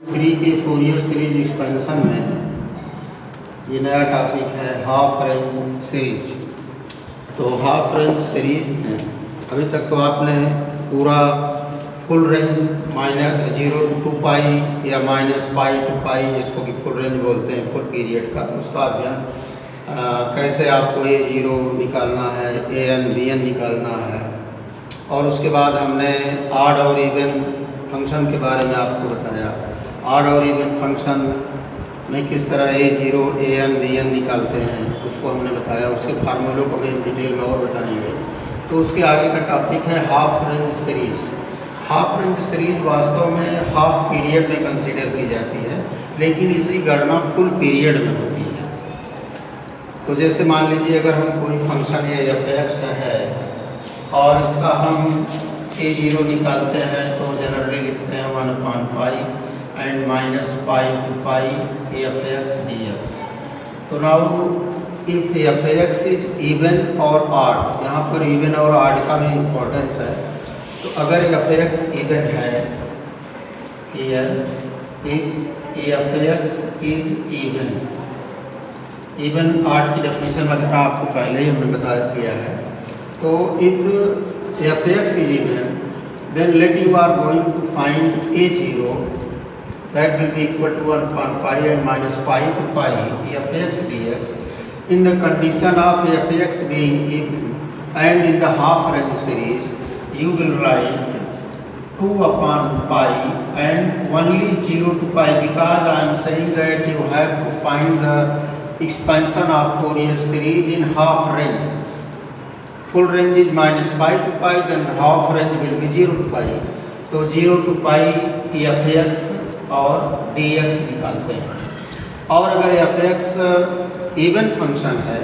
3 के Fourier series expansion में ये नया टॉपिक है हाफ रेंज सीरीज। तो हाफ रेंज सीरीज में अभी तक तो आपने पूरा फुल रेंज -0 to 2 पाई या -π to π, इसको कि फुल रेंज बोलते हैं, फुल पीरियड का, उसका अध्ययन कैसे आपको A0 निकालना है, AN BN निकालना है। और उसके बाद हमने ऑड और इवन फंक्शन के बारे में आपको बताया। ऑड और इवन फंक्शन में किस तरह A0 AN BN निकालते हैं उसको हमने बताया, उसके फार्मूलों को भी डिटेल में और बताएंगे। तो उसके आगे का टॉपिक है half range series. Half range series वास्तव में हाफ पीरियड में कंसीडर की जाती है, लेकिन इसकी गणना फुल पीरियड में होती है। तो जैसे मान लीजिए अगर हम कोई फंक्शन या f(x) है और इसका हम A0 निकालते हैं तो जनरली लिखते हैं 1/π एंड -π to π f(x) dx। तो now if f(x) is even और ऑड, यहाँ पर इवन और ऑड का भी इम्पोर्टेंस है। तो अगर f(x) इवन है, if f(x) is even odd की डेफिनेशन वगैरह आपको पहले ही हमने बता दिया है। तो if f(x) is even, then let you are going to find A0, that will be equal to 1/π and -π to π f(x) dx in the condition of f(x) being even, and in the half range series you will write 2/π and only 0 to π, because I am saying that you have to find the expansion of Fourier series in half range. Full range is -π to π, then half range will be 0 to π। तो 0 to π f(x) और dx निकालते हैं। और अगर f(x) even function है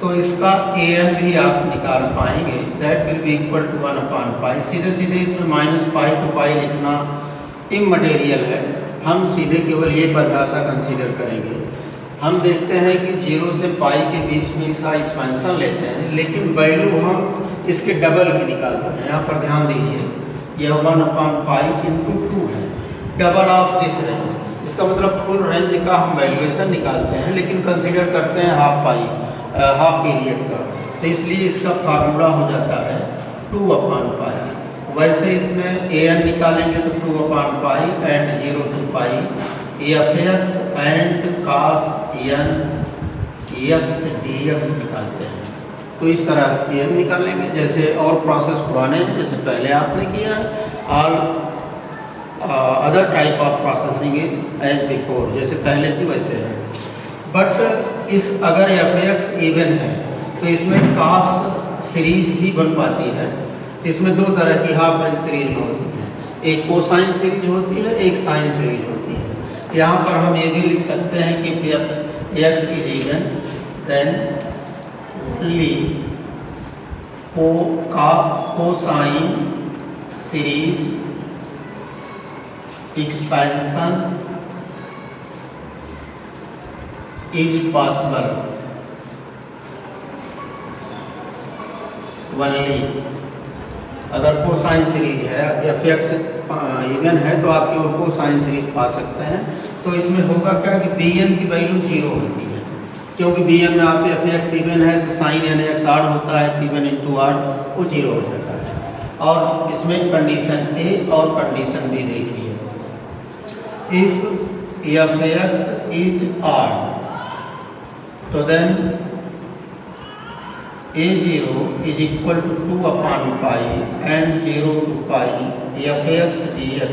तो इसका an भी आप निकाल पाएंगे, that will be equal to 1/π। सीधे सीधे इसमें -π to π लिखना इममटेरियल है, हम सीधे केवल ये परिभाषा कंसीडर करेंगे। हम देखते हैं कि 0 से π के बीच में इसका एक्सपेंशन लेते हैं, लेकिन वैल्यू हम इसके डबल की निकालते हैं। यहाँ पर ध्यान दीजिए, यह 1/π × 2 है, डबल ऑफ दिस रेंज। इसका मतलब फुल रेंज का हम वैल्यूएशन निकालते हैं, लेकिन कंसीडर करते हैं हाफ पीरियड का। तो इसलिए इसका फार्मूला हो जाता है 2/π। वैसे इसमें an निकालेंगे तो 2/π and 0 to π f(x) and cos n x dx निकालते हैं। तो इस तरह ये निकालेंगे, जैसे और प्रोसेस पुराने हैं, जैसे पहले आपने किया। All other type of processing is as before, जैसे पहले थी वैसे है। बट इस अगर f(x) इवन है तो इसमें cos सीरीज ही बन पाती है। इसमें दो तरह की हाफ रेंज सीरीज होती है, एक कोसाइन सीरीज होती है, एक साइन सीरीज होती है। यहाँ पर हम ये भी लिख सकते हैं कि f(x) is even, then only cosine series expansion is possible only. अगर कोसाइन सीरीज है, f(x) इवन है तो आप केवल कोसाइन सीरीज पा सकते हैं। तो इसमें होगा क्या कि bn की वैल्यू 0 होती है, क्योंकि bn में आप f(x) इवन है तो साइन nx ऑड होता है, इवन इंटू ऑड वो 0 हो जाता है। और इसमें कंडीशन ए और कंडीशन बी देखिए, इफ f(x) इज ऑड तो then A0 is equal to 2/π and 0 to π f(x) dx,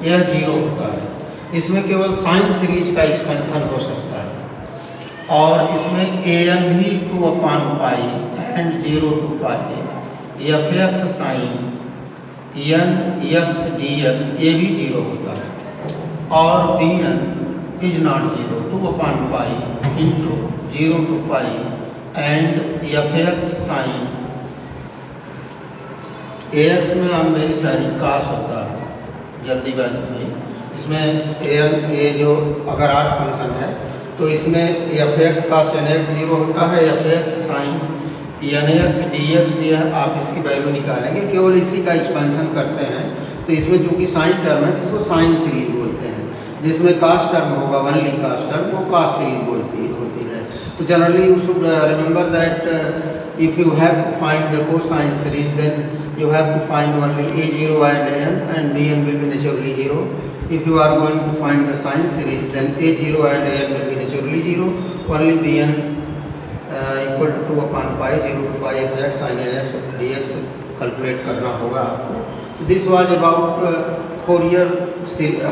यह 0 होता है। इसमें केवल साइन सीरीज का एक्सपेंशन हो सकता है। और इसमें an भी 2/π and 0 to π f(x) sin n x dx, ये भी 0 होता है। और bn is not 0, 2/π into 0 to π and f(x) sine ax में हम मेरी सारी कास होता है, जल्दीबाजी में। इसमें a जो अगर आठ फंक्शन है तो इसमें f(x) cos nx 0 होता है, f(x) साइन nx dx, यह आप इसकी वैल्यू निकालेंगे, केवल इसी का एक्सपेंशन करते हैं। तो इसमें चूंकि साइन टर्म है इसको साइन सीरीज बोलते हैं। जिसमें कास्ट टर्म होगा, ओनली कास्ट टर्म, वो कास्ट सीरीज होती है। तो generally you should remember that if you have to find the cosine series then you have to find only a0 and an and bn will be naturally 0. If you are going to find the sine series then a0 and an will be naturally 0. Only bn equal to 2 upon pi 0 to pi f x sin nx dx calculate करना होगा आपको। This was about Fourier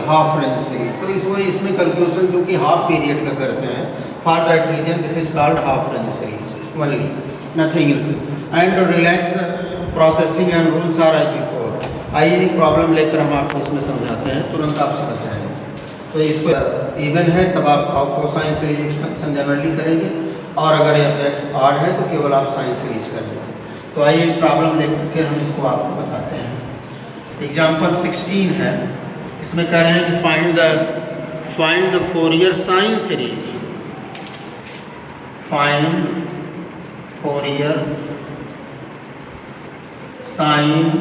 half range series. तो इसमें calculation जो कि half period का करते हैं, for that reason this is called half range series only, nothing else. And relax processing and rules are as before. आइए एक प्रॉब्लम लेकर हम आपको इसमें समझाते हैं, तुरंत आप समझ जाएंगे। तो इसको इवन है तब आप कोसाइन सीरीज एक्सपेंशन जनरली करेंगे, और अगर एफ एक्स ऑड है तो केवल आप साइन सीरीज करेंगे। तो आइए एक प्रॉब्लम लेकर के हम इसको आपको बताते हैं। एग्जाम्पल 16 है, इसमें कह रहे हैं कि find the Fourier sine series, find Fourier sine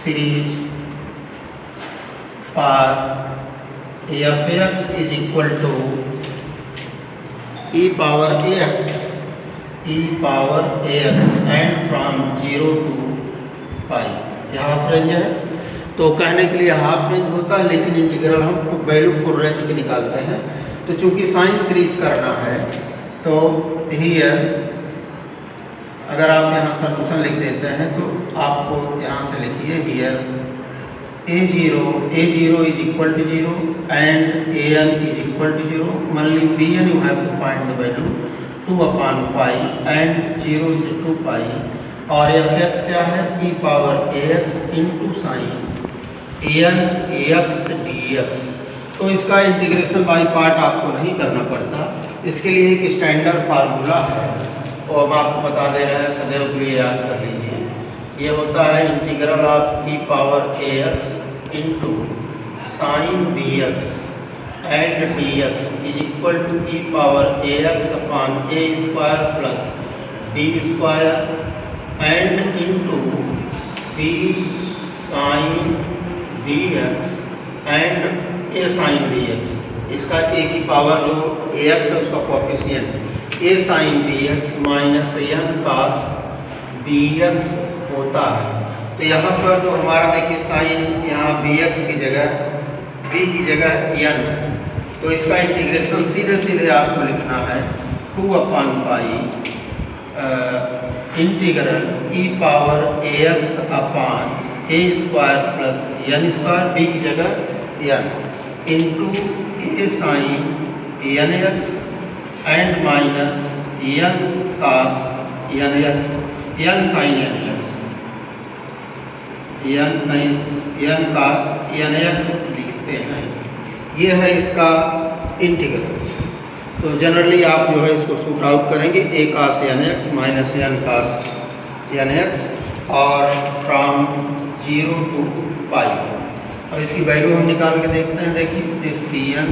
series for F X is equal to e power ax and from 0 to pi. यह हाफ रेंज है, तो कहने के लिए हाफ रेंज होता है, लेकिन इंटीग्रल हम वैल्यू फुल रेंज की निकालते हैं। तो चूंकि साइन सीरीज करना है तो हियर अगर आप यहाँ सॉल्यूशन लिख देते हैं तो आपको यहाँ से लिखिए here a0 is equal to 0 and an is equal to 0, only bn you have to find the value 2 upon pi and 0 से 2 पाई। और एफ एक्स क्या है, e power ax into sign an ax dx। तो इसका integration by part आपको नहीं करना पड़ता, इसके लिए एक स्टैंडर्ड फार्मूला है, वो हम आपको बता दे रहे हैं, सदैव के लिए याद कर लीजिए। ये होता है integral of e power ax into sine bx and dx is equal to e power ax upon a square plus b square and into b sine bx and a sine dx। इसका a की power जो ax है उसका coefficient a sine bx minus n cos bx होता है। तो यहाँ पर जो हमारा देखिए साइन, यहाँ bx की जगह b की जगह n, तो इसका इंटीग्रेशन सीधे सीधे आपको लिखना है 2 upon pi integral e power ax upon a square plus n square, b की जगह n into a sine nx and minus n cos nx, n sine nx, n cos nx लिखते हैं। ये है इसका इंटीग्रल। तो जनरली आप जो है इसको शूट आउट करेंगे a cos nx minus n cos nx और फ्रॉम 0 to पाई। अब इसकी वैल्यू हम निकाल के देखते हैं। देखिए this bn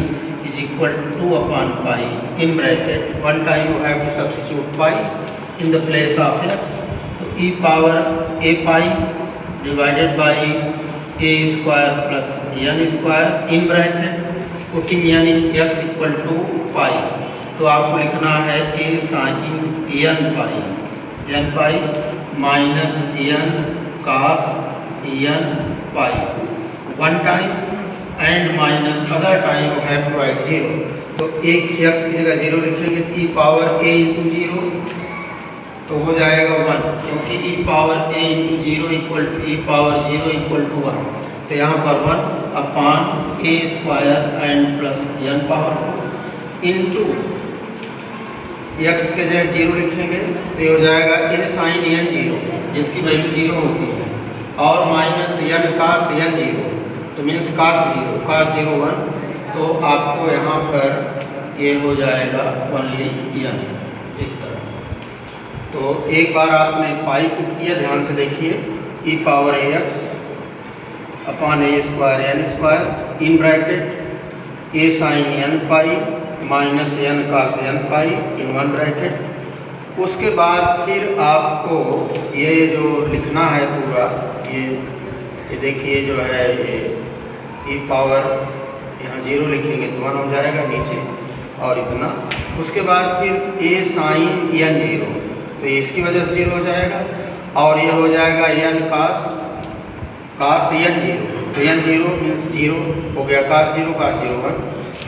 is equal to 2 upon pi in bracket, one time you have to substitute pi in the place of x। तो e power a pi divided by a square plus n square in bracket, putting n x equal to पाई। तो आपको लिखना है a sine n pi minus n cos n pi one time and minus other time you have to write 0। तो एक x की जगह 0 लिखेंगे, e power a into 0 तो हो जाएगा 1, क्योंकि e power a into 0 equal to e power 0 equal to 1। तो यहाँ पर 1 upon a square and plus n power 2 into x के जगह 0 लिखेंगे तो ये हो जाएगा a साइन n 0 जिसकी वैल्यू 0 होती है, और माइनस n cos n 0 तो मीन्स cos 0 1। तो आपको यहाँ पर ये हो जाएगा ओनली n इस तरह। तो एक बार आपने पाई पुट किया, ध्यान से देखिए, e power ax upon a square n square in bracket a sine n pi minus n cos n pi in one bracket. उसके बाद फिर आपको ये जो लिखना है पूरा, ये देखिए जो है ये ई पावर यहाँ 0 लिखेंगे तो 1 हो जाएगा नीचे और इतना। उसके बाद फिर a साइन n 0, तो इसकी वजह से 0 हो जाएगा और ये हो जाएगा n कास n 0, तो n 0 मीन्स 0 हो गया, कास 0 1।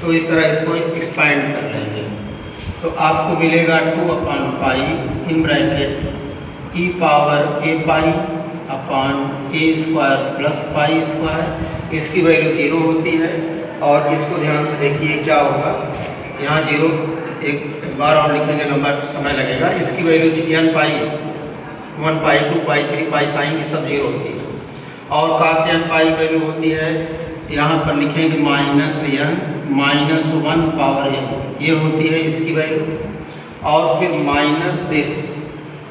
तो इस तरह इसको एक्सपांड कर लेंगे तो आपको मिलेगा 2/पाई in bracket e power a pi upon a square plus pi square. इसकी वैल्यू 0 होती है और इसको ध्यान से देखिए क्या होगा, यहाँ 0 एक बार और लिखेंगे लंबा समय लगेगा। इसकी वैल्यू n पाई 1 पाई 2 पाई 3 पाई साइन ये सब 0 होती है और काश n पाई वैल्यू होती है, यहाँ पर लिखेंगे -1 पावर n, ये होती है इसकी वैल्यू। और फिर माइनस दिस,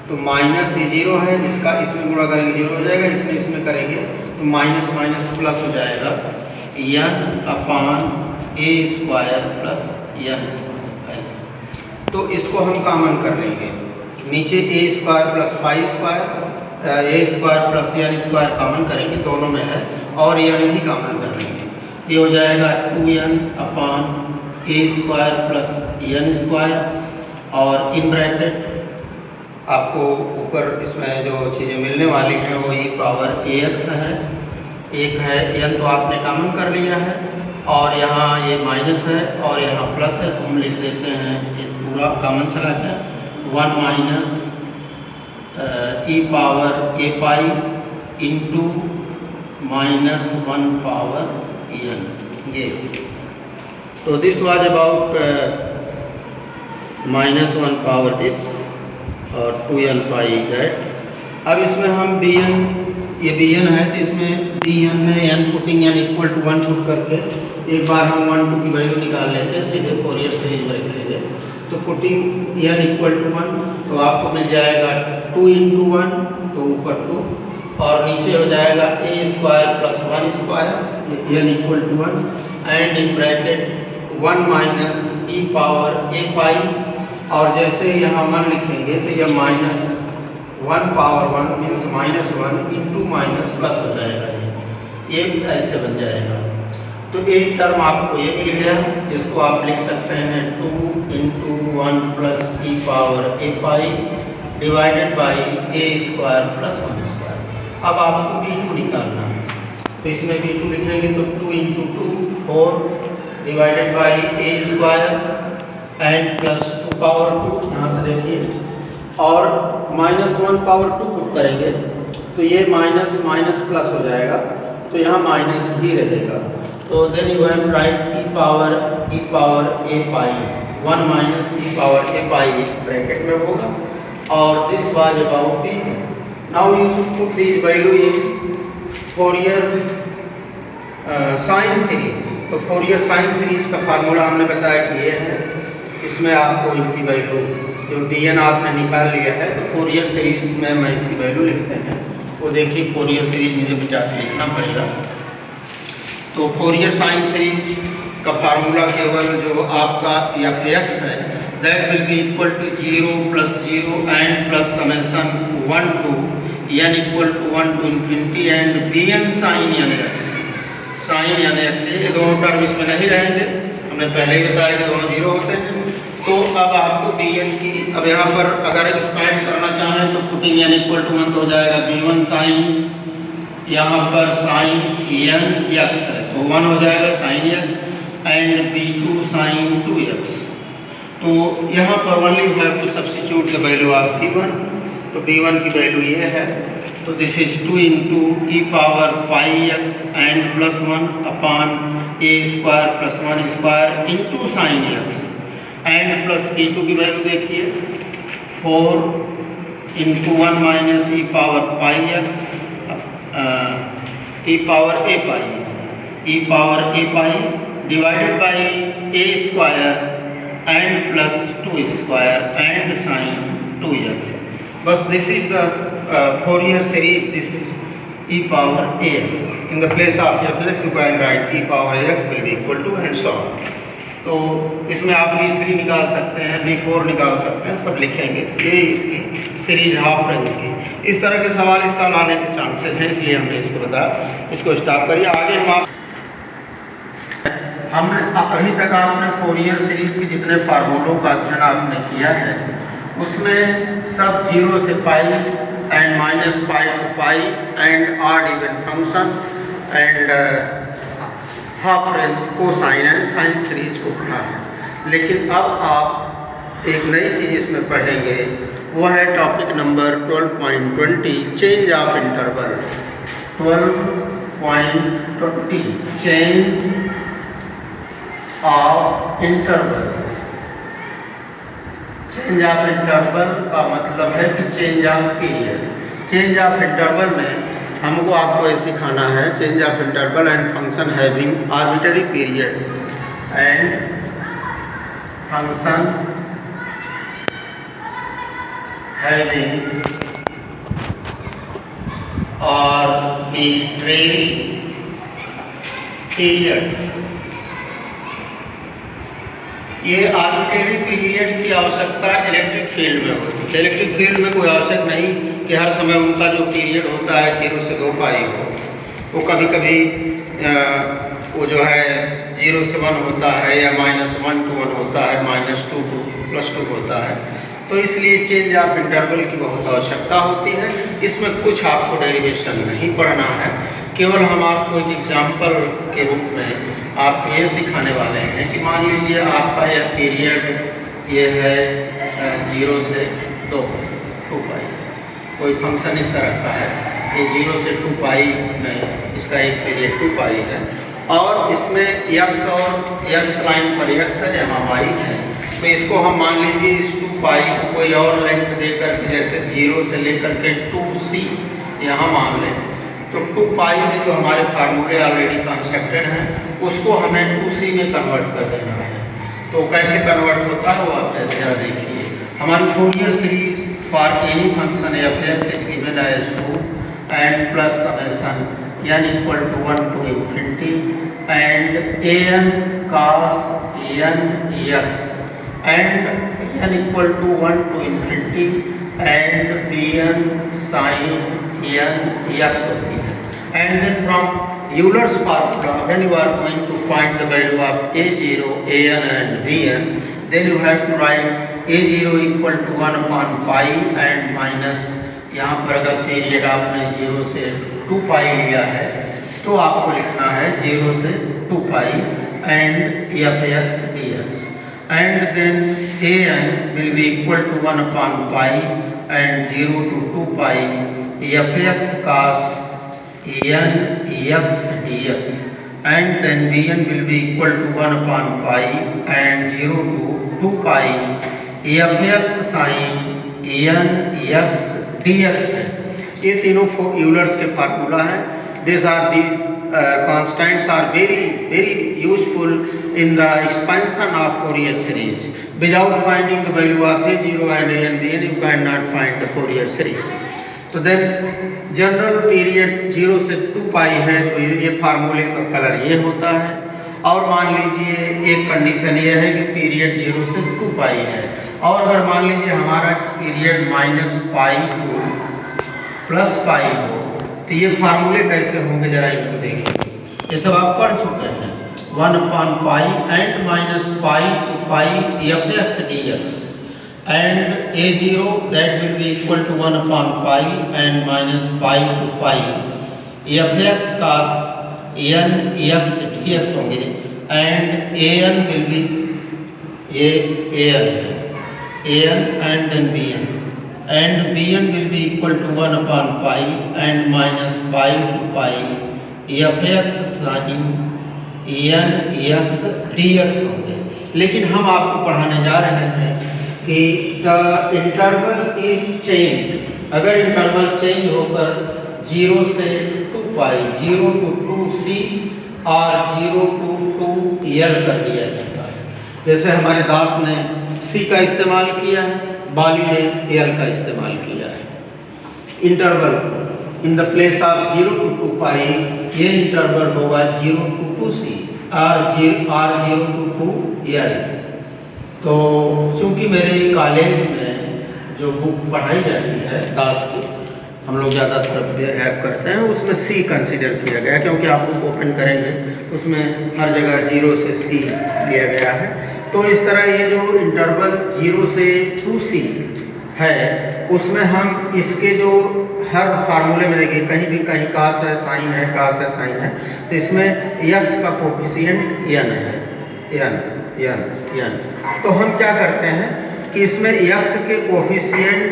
तो माइनस ये 0 है, इसका इसमें गुणा करेंगे 0 हो जाएगा, इसमें करेंगे तो माइनस माइनस प्लस हो जाएगा n/a square plus n square ऐसे। तो इसको हम कॉमन कर लेंगे, नीचे a square plus pi square, a square plus n square common करेंगे, दोनों में है और n भी कॉमन कर लेंगे। ये हो जाएगा 2n/a square plus n square और इन ब्रैकेट आपको ऊपर इसमें जो चीज़ें मिलने वाली हैं वो e पावर ax है, एक है n तो आपने कॉमन कर लिया है और यहाँ ये माइनस है और यहाँ प्लस है, तो हम लिख देते हैं ये पूरा कॉमन चला गया 1 minus e power a pi into -1 power n, ये। तो this was about -1 power this और 2n पाई दैट। अब इसमें हम bn, ये bn है तो इसमें bn में n putting n equal to 1 put करके एक बार हम 1 2 की वैल्यू निकाल लेते हैं, सीधे फोरियर सीरीज में रखेंगे। तो पुटिंग n इक्वल टू 1 तो आपको मिल जाएगा 2 × 1 तो ऊपर 2 और नीचे हो जाएगा a square plus 1 square n equal to 1 and in bracket 1 minus e power a pi और जैसे यहाँ 1 लिखेंगे तो यह -1 power 1 means -1 into minus plus हो जाएगा, ये ऐसे बन जाएगा। तो एक टर्म आपको ये मिल गया जिसको आप लिख सकते हैं 2 × 1 plus e power a pi divided by a square plus 1 square. अब आपको b2 निकालना है तो इसमें b2 लिखेंगे तो 2 × 2 4 divided by a square and plus 2 power 2, यहाँ से देखिए और -1 पावर 2 पुट करेंगे तो ये माइनस माइनस प्लस हो जाएगा, तो यहाँ माइनस ही रहेगा। तो then you have write e power a pi 1 minus e power a pi bracket में होगा और this was about b। Now you should put this value in Fourier sine series. तो फोरियर साइन सीरीज का formula हमने बताया कि ये है, इसमें आपको इनकी वैल्यू जो bn आपने निकाल लिया है तो फोरियर सीरीज में हम इसकी वैल्यू लिखते हैं, वो देखिए फोरियर सीरीज मुझे बचा के लिखना पड़ेगा। तो फोरियर साइन सीरीज का फार्मूला केवल जो आपका f(x) है that will be equal to 0 + 0 and plus summation 1 to n equal to 1 to infinity and bn sin nx। Sine nx ये दोनों टर्म इसमें नहीं रहेंगे, हमने पहले ही बताया कि दोनों 0 होते हैं। तो अब आपको bn की, अब यहाँ पर अगर एक्सपैंड करना चाहें तो पुटिंग n इक्वल टू 1 तो हो जाएगा b1 साइन, यहाँ पर साइन nx है तो 1 हो जाएगा sign x and b2 sign 2x। तो यहाँ पर only you have to substitute the value of b1, तो b1 की वैल्यू ये है, तो this is 2 × e power pi x and plus 1 upon a square plus 1 square into sine x and plus b2 की value देखिए 4 × 1 minus e power pi x e power a pi divided by a square and plus 2 square and sine 2x। बस this is the Fourier series, this is e power ax। In the place of f(x) you can write e power ax will be equal to and so on. तो इसमें आप b3 निकाल सकते हैं, b4 निकाल सकते हैं, सब लिखेंगे। ये इसकी सीरीज हाफ रेंज की। इस तरह के सवाल इस साल आने के चांसेस हैं, इसलिए हमने इसको बताया। इसको स्टॉप करिए, आगे हम आप हमने अभी तक आपने फोरियर सीरीज के जितने फार्मूलों का अध्ययन आपने किया है उसमें सब 0 से pi and minus pi to pi and odd even function and half range cosine and sine series को पढ़ा है। लेकिन अब आप एक नई चीज़ इसमें पढ़ेंगे, वो है topic number 12.20 change of interval. 12.20 change of interval. Change of interval का मतलब है कि change of period. Change of interval में हमको आपको ये सिखाना है, change of interval and function having arbitrary period and function having arbitrary period. ये आर्बिट्ररी पीरियड की आवश्यकता इलेक्ट्रिक फील्ड में होती है। इलेक्ट्रिक फील्ड में कोई आवश्यक नहीं कि हर समय उनका जो पीरियड होता है 0 से 2 पाई हो। वो कभी कभी वो जो है 0 से 1 होता है या -1 to 1 होता है, -2 to +2 होता है। तो इसलिए चेंज ऑफ इंटरवल की बहुत आवश्यकता होती है। इसमें कुछ आपको डेरिवेशन नहीं पढ़ना है, केवल हम आपको एक एग्जाम्पल के रूप में आपको ये सिखाने वाले हैं कि मान लीजिए आपका यह पीरियड ये है 0 से 2 पाई। कोई फंक्शन इस तरह का है, ये 0 से 2 पाई में इसका एक पीरियड 2 पाई है और इसमें x और x लाइन पर x है यहाँ y है। तो इसको हम मान लीजिए इस 2 पाई को कोई और लेंथ देकर के जैसे 0 से लेकर के 2c यहाँ मान लें, तो 2 पाई में जो हमारे फार्मूले ऑलरेडी कंस्ट्रक्टेड हैं उसको हमें 2c में कन्वर्ट कर देना है। तो कैसे कन्वर्ट होता है वो आप जरा देखिए। हमारी Fourier series for any function f(x) is given as 2 and plus summation n equal to 1 to infinity and an cos n x and n equal to 1 to infinity and bn sin n x होती है। And then from Euler's formula, when you are going to find the value of a0, an and bn, then you have to write a0 equal to 1 upon pi and minus, यहाँ पर अगर period आपने 0 से 2 पाई लिया है तो आपको लिखना है 0 से 2 पाई and f(x) dx and then an will be equal to 1 upon pi and 0 to 2 pi f(x) cos n x dx and then bn will be equal to 1 upon pi and 0 to 2 pi f(x) sin n x dx है। ये तीनों Euler's के formula हैं। These constants are very useful in the expansion of Fourier series. Without finding the value of a0 and an bn you cannot find the Fourier series. तो then general period 0 से 2 पाई है तो ये फार्मूले का colour ये होता है। और मान लीजिए एक कंडीशन ये है कि पीरियड 0 से 2 पाई है और अगर मान लीजिए हमारा पीरियड -पाई टू +पाई हो तो ये फार्मूले कैसे होंगे जरा इनको देखिए। ये सब आप पढ़ चुके हैं। 1 upon pi and -pi to pi f(x) dx and a0 that will be equal to 1 upon pi and -pi to pi f(x) cos n x dx होंगे and an will be an and then bn and bn will be equal to 1 upon pi and -pi to pi f(x) sin n x dx होंगे। लेकिन हम आपको पढ़ाने जा रहे हैं कि द इंटरवल इज चेंज। अगर इंटरवल चेंज होकर 0 से 2 पाई 0 to 2c और 0 to 2l कर दिया जाता है। जैसे हमारे दास ने c का इस्तेमाल किया है, बाली ने l का इस्तेमाल किया है। Interval in the place of 0 to 2 पाई ये इंटरवल होगा 0 to 2c और 0 to 2l। तो चूँकि मेरे कॉलेज में जो बुक पढ़ाई जाती है दास की, हम लोग ज़्यादातर ऐप करते हैं, उसमें सी कंसीडर किया गया क्योंकि आप बुक ओपन करेंगे उसमें हर जगह 0 से सी लिया गया है। तो इस तरह ये जो इंटरवल 0 से 2c है उसमें हम इसके जो हर फार्मूले में देखिए कहीं भी कहीं कास है साइन है, कास है साइन है, तो इसमें यक्स का कोफिशिएंट n है, n। तो हम क्या करते हैं कि इसमें यक्स के कोफिशिएंट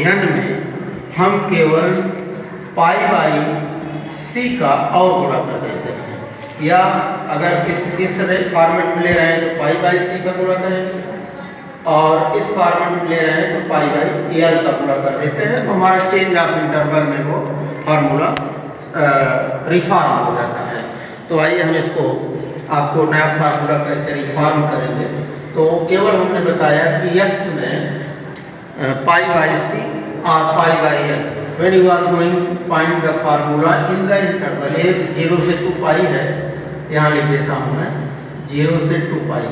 n में हम केवल पाई बाई c का और गुणा कर देते हैं, या अगर इस फॉर्मेट में ले रहे हैं तो पाई बाई c का गुणा करेंगे, और इस फॉर्मेट में ले रहे हैं तो पाई बाई एल का गुणा कर देते हैं, तो हमारा चेंज ऑफ इंटरवल में वो फार्मूला रिफॉर्म हो जाता है। तो आइए हम इसको आपको नया फार्मूला कैसे रिफॉर्म करेंगे। तो केवल हमने बताया कि x में पाई बाई सी और pi by L, when you are going to find the formula in the interval, ये 0 से 2 पाई है, यहाँ लिख देता हूँ मैं 0 से 2 पाई।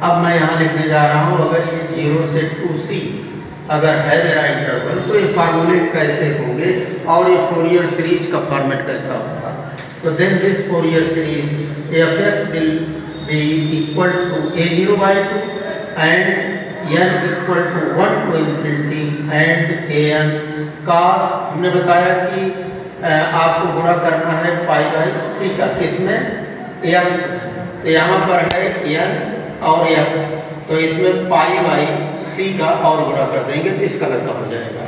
अब मैं यहाँ लिखने जा रहा हूँ अगर ये 0 से 2c अगर है मेरा इंटरवल तो ये फार्मूले कैसे होंगे और ये फोरियर सीरीज का फॉर्मेट कैसा होगा। तो then this Fourier series f(x) will be equal to a0 by 2 and n equal to 1 to infinity and an cos, हमने बताया कि आपको गुणा करना है पाई बाई c का, किसमें x, तो यहाँ पर है n और x, तो इसमें पाई बाई c का और गुणा कर देंगे तो इसका लड़का हो जाएगा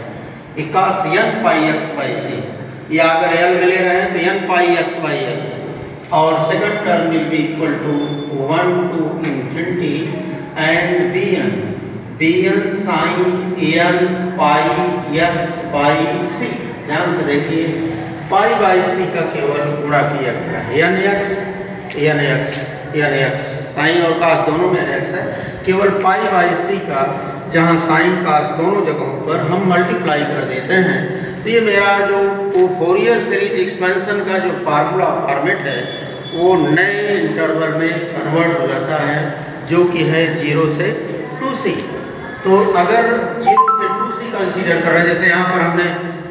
81 n pi x by c, या अगर l में ले रहे हैं तो n pi x by l, और second term will be equal to 1 to infinity and bn sine n pi x by c। ध्यान से देखिए पाई बाई c का केवल गुणा किया गया है, nx साइन और कास दोनों में x है, केवल पाई बाई c का जहाँ साइन कास दोनों जगहों पर हम मल्टीप्लाई कर देते हैं, तो ये मेरा जो फोरियर सीरीज एक्सपेंशन का जो फार्मूला फॉर्मेट है वो नए इंटरवल में कन्वर्ट हो जाता है जो कि है 0 से 2c। तो अगर 0 से 2c कंसीडर कर रहे हैं, जैसे यहाँ पर हमने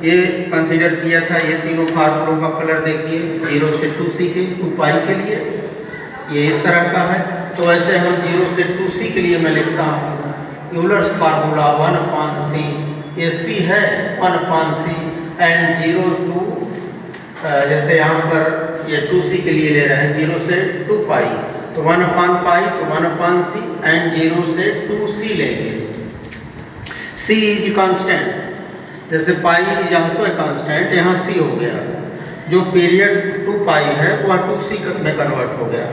ये कंसीडर किया था, ये तीनों फार्मूलों का कलर देखिए 0 से 2c के 2 पाई के लिए ये इस तरह का है। तो ऐसे हम 0 से 2c के लिए मैं लिखता हूँ यूलर्स फार्मूला 1/c, ये c है 1/c एंड 0 टू, जैसे यहाँ पर ये 2c के लिए ले रहे हैं 0 से 2 पाई, तो 1/पाई तो 1/c एंड 0 से 2c लेंगे। c इज कांस्टेंट, जैसे pi is also a constant, यहाँ c हो गया, जो पीरियड 2 पाई है वह 2c में कन्वर्ट हो गया,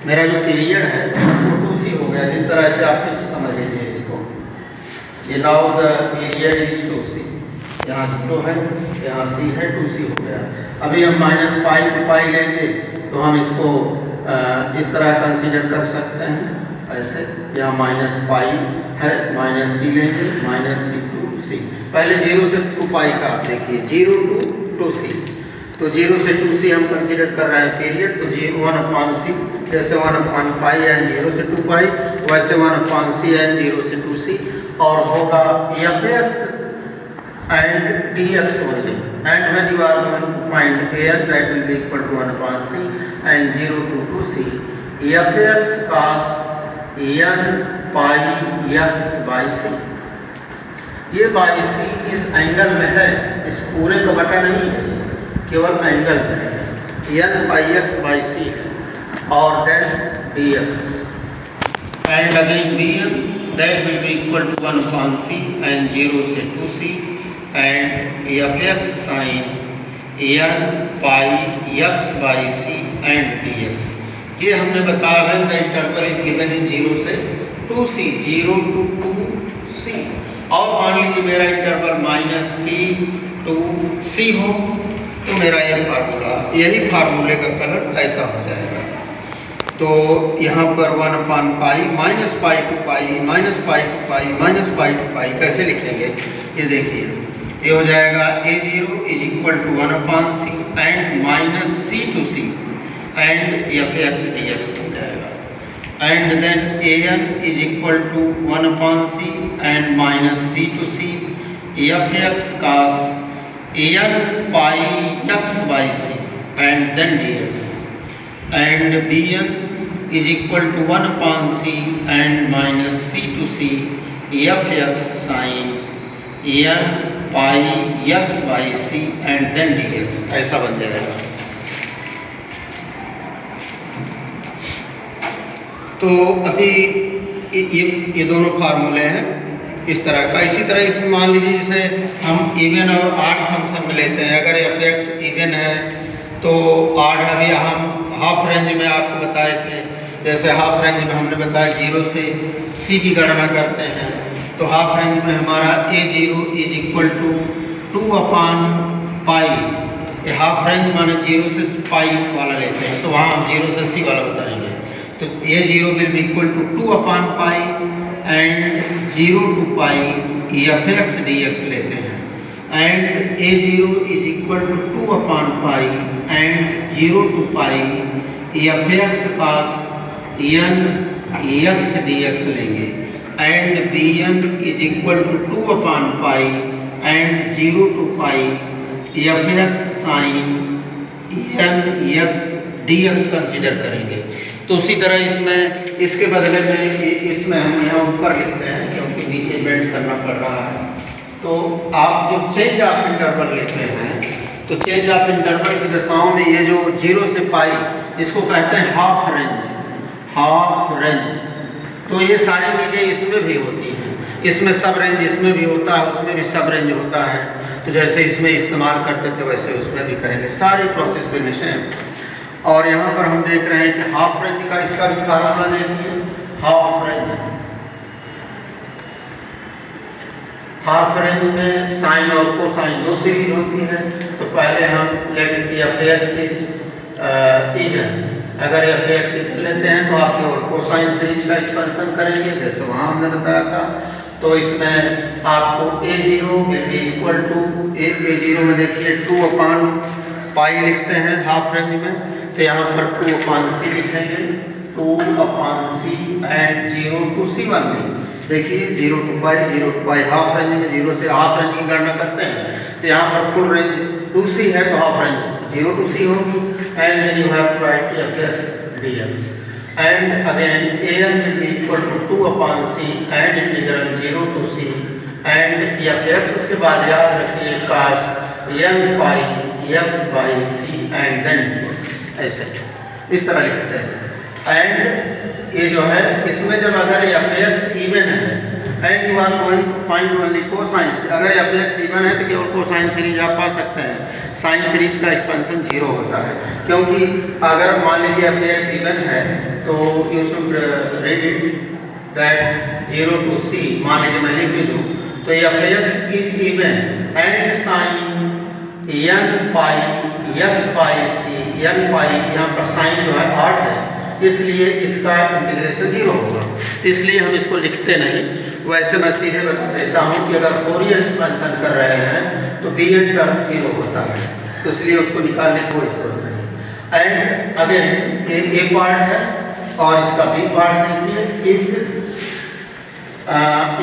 मेरा जो पीरियड है वो 2c हो गया। जिस तरह से आप फिर समझ लीजिए इसको, ये now the period is 2c, यहाँ 0 है यहाँ c है 2c हो गया। अभी हम माइनस पाई टू पाई लेंगे तो हम इसको इस तरह कंसीडर कर सकते हैं, ऐसे यहाँ माइनस पाई है माइनस c लेंगे माइनस c टू c। पहले 0 से 2 पाई का आप देखिए 0 टू 2c, तो 0 से 2c हम कंसीडर कर रहे हैं पीरियड, तो 1/c जैसे 1/पाई एंड 0 से 2 पाई वैसे 1/c एंड 0 से 2c, और होगा f(x) and dx only, and when you are going to find an that will be equal to 1/c and 0 to 2c, f(x) cos n pi x by c, ये by c इस angle में है, इस पूरे का बटा नहीं है, केवल एंगल में है, n pi x by c है, और then dx and again bn that will be equal to 1/c and 0 से 2c and f(x) sin n pi x by c and dx। ये हमने बताया है the interval is given in 0 से 2c, 0 to 2c, और मान लीजिए मेरा इंटरवल -c to c हो तो मेरा ये फार्मूला, यही फार्मूले का कलर ऐसा हो जाएगा। तो यहाँ पर 1/पाई minus pi to pi minus pi to pi minus pi to pi कैसे लिखेंगे, ये देखिए ये हो जाएगा a0 is equal to 1/c and -c to c and f(x) dx हो जाएगा, and then an is equal to 1/c and -c to c f(x) cos n pi x by c and then dx, and bn is equal to 1 upon c and minus c to c fx sin n pi x by c and then dx, ऐसा बन जाएगा। तो अभी ये दोनों फार्मूले हैं इस तरह का। इसी तरह इसमें मान लीजिए जैसे हम इवन और ऑड फंक्शन में लेते हैं, अगर एफ एक्स इवन है तो ऑड अभी हम हाफ रेंज में आपको बताए थे, जैसे हाफ रेंज में हमने बताया 0 से c की गणना करते हैं, तो हाफ रेंज में हमारा a0 is equal to 2 upon पाई, ये हाफ रेंज माने 0 से पाई वाला लेते हैं, तो वहाँ हम 0 से c वाला बताएंगे। तो a0 will be equal to 2 upon pi and 0 to pi f x D x लेते हैं, and a0 is equal to 2 upon pi and 0 to pi f x cos n x D x लेंगे, and bn is equal to 2 upon pi and 0 to pi f x sine n x D x consider करेंगे। तो उसी तरह इसमें इसके बदले में इसमें हम यहाँ ऊपर लिखते हैं क्योंकि नीचे बेंड करना पड़ रहा है। तो आप जो चेंज ऑफ इंटरवल लेते हैं, तो चेंज ऑफ इंटरवल की दशाओं में ये जो 0 से पाई इसको कहते हैं हाफ रेंज, हाफ रेंज। तो ये सारी चीज़ें इसमें भी होती हैं, इसमें सब रेंज इसमें भी होता है, उसमें भी सब रेंज होता है। तो जैसे इसमें इस्तेमाल करते थे वैसे उसमें भी करेंगे, सारी प्रोसेस में सेम। और यहाँ पर हम देख रहे हैं कि हाफ रेंज का इसका भी फार्मूला देखिए, हाफ रेंज, हाफ रेंज में साइन और कोसाइन दो सीरीज होती है। तो पहले हम let F X is even, अगर एफ एक्स इवन लेते हैं तो आप केवल कोसाइन सीरीज का एक्सपेंशन करेंगे जैसे वहाँ हमने बताया था। तो इसमें आपको a0 will be equal to a0 में देखिए 2 अपान पाई लिखते हैं हाफ रेंज में, तो यहाँ पर 2 अपान सी लिखेंगे, 2 अपान सी एंड 0 टू सी वन में देखिए 0 टू पाई हाफ रेंज में 0 से हाफ रेंज की गणना करते हैं। तो यहाँ पर फुल रेंज 2c है तो हाफ रेंज 0 टू सी होगी, and then you have to write F x D X, and again an will be equal to 2 upon c and integral 0 to c and F x, उसके बाद याद रखिए cos n pi x by c and then dx, ऐसे इस तरह लिखते हैं। And ये जो है इसमें जब अगर एफ एक्स इवन है and you are going to find only cosine, अगर एफ एक्स इवन है तो केवल कोसाइन सीरीज आप पा सकते हैं, साइन सीरीज का एक्सपेंशन 0 होता है। क्योंकि अगर मान लीजिए एफ एक्स इवन है तो you should read it that 0 to c, मान लीजिए मैं लिख भी दूँ तो F X is even and sine n pi x by C, n pi यहाँ पर साइन जो है 8 है इसलिए इसका इंटीग्रेशन 0 होगा, इसलिए हम इसको लिखते नहीं। वैसे मैं सीधे बता देता हूँ कि अगर फोरियर एक्सपेंशन कर रहे हैं तो bn टर्म 0 होता है, तो इसलिए उसको निकालने की कोई जरूरत नहीं। एंड अगेन ये ए पार्ट है और इसका बी पार्ट देखिए, if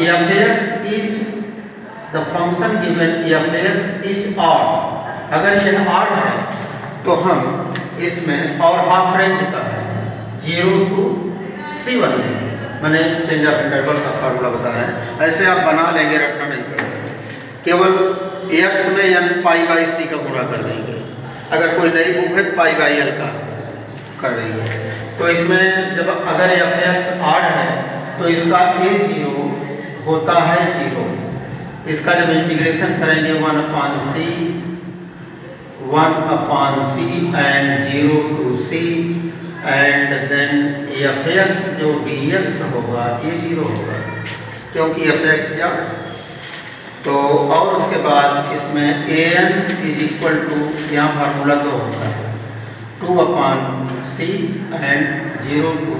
F X is the function given F X is odd, अगर यह ऑड है तो हम इसमें और हाफ रेंज का है 0 टू c1 लेंगे, मैंने चेंज ऑफ इंटरवल का फार्मूला बता रहे हैं, ऐसे आप बना लेंगे, रटना नहीं पड़ेगा। केवल x में n पाई बाई c का गुणा कर देंगे, अगर कोई नई बुक है तो पाई बाई l का कर देंगे। तो इसमें जब अगर एफ एक्स ऑड है तो इसका a0 होता है 0, इसका जब इंटीग्रेशन करेंगे 1 upon c and 0 to c and then F X जो dx होगा ये 0 होगा क्योंकि एफ एक्स क्या। तो और उसके बाद इसमें an इज इक्वल टू, यहाँ फार्मूला 2 होता है 2 upon c and 0 to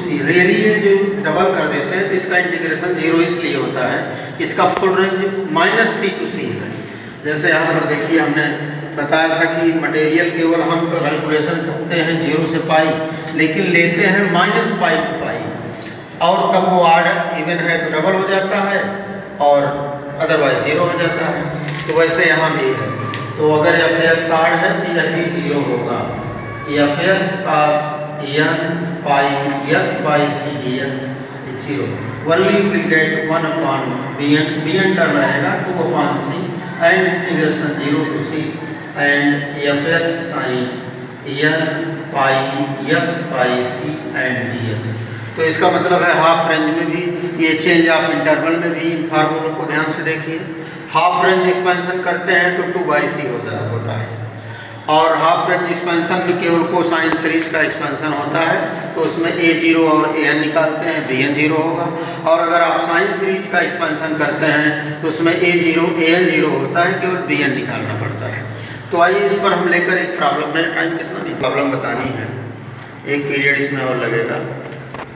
c। Really ये जो डबल कर देते हैं तो इसका इंटीग्रेशन 0 इसलिए होता है, इसका full range -c to c है। जैसे यहाँ पर देखिए हमने बताया था कि मटेरियल केवल हम कैलकुलेशन करते हैं 0 से पाई, लेकिन लेते हैं -पाई टू पाई, और तब वो ऑड इवन है तो डबल हो जाता है और अदरवाइज 0 हो जाता है। तो वैसे यहाँ भी है। तो अगर एफ एक्स आड है तो यह भी 0 होगा। F x cos N pi X by C D X 0। Only you will get 1 upon B N term रहेगा 2 upon C and integration 0 to C and F x sine N pi X by C and D X. तो इसका मतलब है half range में भी ये change of interval में भी इन फार्मूलों को ध्यान से देखिए। हाफ रेंज एक्सपेंशन करते हैं तो 2/c होता है और हाफ रेंज एक्सपेंशन में केवल कोसाइन सीरीज का एक्सपेंशन होता है तो उसमें a0 और an निकालते हैं, bn 0 होगा। और अगर आप साइन सीरीज का एक्सपेंशन करते हैं तो उसमें a0 an 0 होता है, केवल bn निकालना पड़ता है। तो आइए इस पर हम लेकर एक प्रॉब्लम में टाइम कितना नहीं प्रॉब्लम बतानी है, एक पीरियड इसमें और लगेगा।